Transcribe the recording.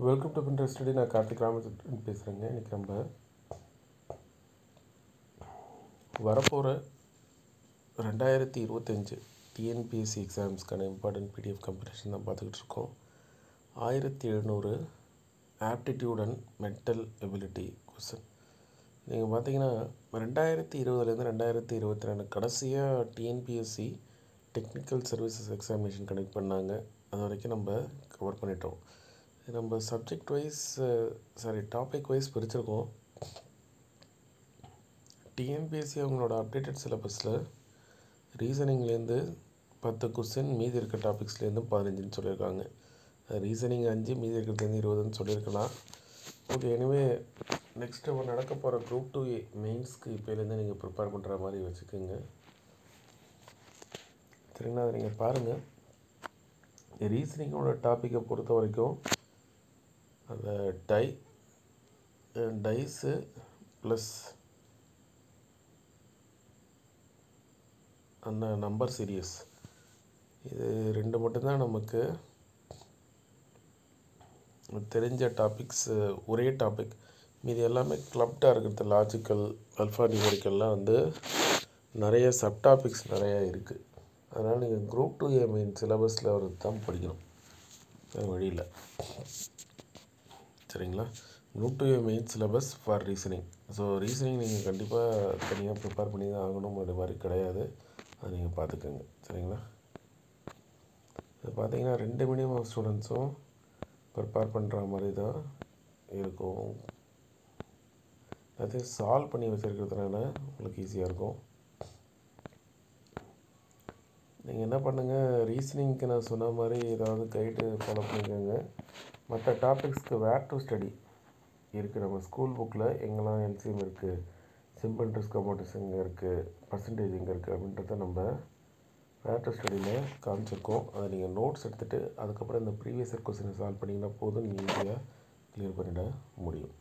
Welcome to Pinterest study. நான் கார்த்திக் ராமச்சந்திரன் பேசுகிறேங்க. இன்றைக்கி நம்ம வரப்போகிற 2025 டிஎன்பிஎஸ்சி எக்ஸாம்ஸ்க்கான இம்பார்ட்டன்ட் பிடிஎஃப் கம்பெடிஷன் தான் பார்த்துக்கிட்டு இருக்கோம். 1700 aptitude and mental ability question. நீங்கள் பார்த்தீங்கன்னா 2020 2022 கடைசியாக TNPSC technical services examination conduct பண்ணாங்க. அது வரைக்கும் நம்ம கவர் பண்ணிட்டோம். நம்ம சப்ஜெக்ட் வைஸ் டாபிக் வைஸ் பிரிச்சிருக்கோம். டிஎன்பிஎஸ்சி அவங்களோட அப்டேட்டட் சிலபஸில் ரீசனிங்லேருந்து 10 கொஸ்டின், மீதி இருக்க டாபிக்ஸ்லேருந்து 15ன்னு சொல்லியிருக்காங்க. ரீசனிங் 5, மீதி இருக்கிறதுலேருந்து 20ன்னு சொல்லியிருக்கலாம். ஓகே, எனிவே நெக்ஸ்ட்டு நடக்க போகிற குரூப் 2A மெயின்ஸ்க்கு இப்போலேருந்து நீங்கள் ப்ரிப்பேர் பண்ணுற மாதிரி வச்சுக்கோங்க. சரிங்களா? அதை நீங்கள் பாருங்கள். ரீசனிங்கோட டாப்பிக்கை பொறுத்த வரைக்கும் அந்த டைஸு ப்ளஸ் அந்த நம்பர் சீரியஸ், இது ரெண்டு மட்டும்தான் நமக்கு தெரிஞ்ச டாபிக்ஸ். ஒரே டாபிக், மீது எல்லாமே கிளப்டாக இருக்கிறது. லாஜிக்கல், அல்ஃபா நியூமெரிக்கல்லாம் நிறைய சப்டாபிக்ஸ் நிறையா இருக்குது. அதனால் நீங்கள் குரூப் 2A மெயின் சிலபஸில் ஒரு தான் படிக்கணும், வேறு வழியில். சரிங்களா? Group 2A main syllabus for reasoning. So reasoning நீங்கள் கண்டிப்பாக தனியாக ப்ரிப்பேர் பண்ணி தான் ஆகணும், அது மாதிரி கிடையாது. அதை நீங்கள் பார்த்துக்கோங்க. சரிங்களா? இது பார்த்தீங்கன்னா 2 மீடியம் ஆஃப் ஸ்டூடெண்ட்ஸும் ப்ரிப்பேர் பண்ணுற மாதிரி தான் இருக்கும். அது சால்வ் பண்ணி வச்சுருக்கிறதுனால உங்களுக்கு ஈஸியாக இருக்கும். நீங்கள் என்ன பண்ணுங்கள், ரீசனிங்க்கு நான் சொன்ன மாதிரி ஏதாவது கைடு ஃபாலோ பண்ணிக்கோங்க. மற்ற டாபிக்ஸ்க்கு வேர் டு ஸ்டடி இருக்குது. நம்ம ஸ்கூல் புக்கில் எங்கெல்லாம் எல்சிஎம் இருக்குது, சிம்பிள் இன்ட்ரெஸ்ட் காம்பவுண்ட்ஸ் எங்கே இருக்குது, பர்சன்டேஜ் எங்கே இருக்குது அப்படின்றத நம்ம வேர் டு ஸ்டடியில் காமிச்சிருக்கோம். அதை நீங்கள் நோட்ஸ் எடுத்துகிட்டு அதுக்கப்புறம் இந்த ப்ரீவியஸ் இயர் கொஸ்டினை சால்வ் பண்ணிங்கன்னா போதும், நீங்கள் ஈஸியாக கிளியர் பண்ணிட முடியும்.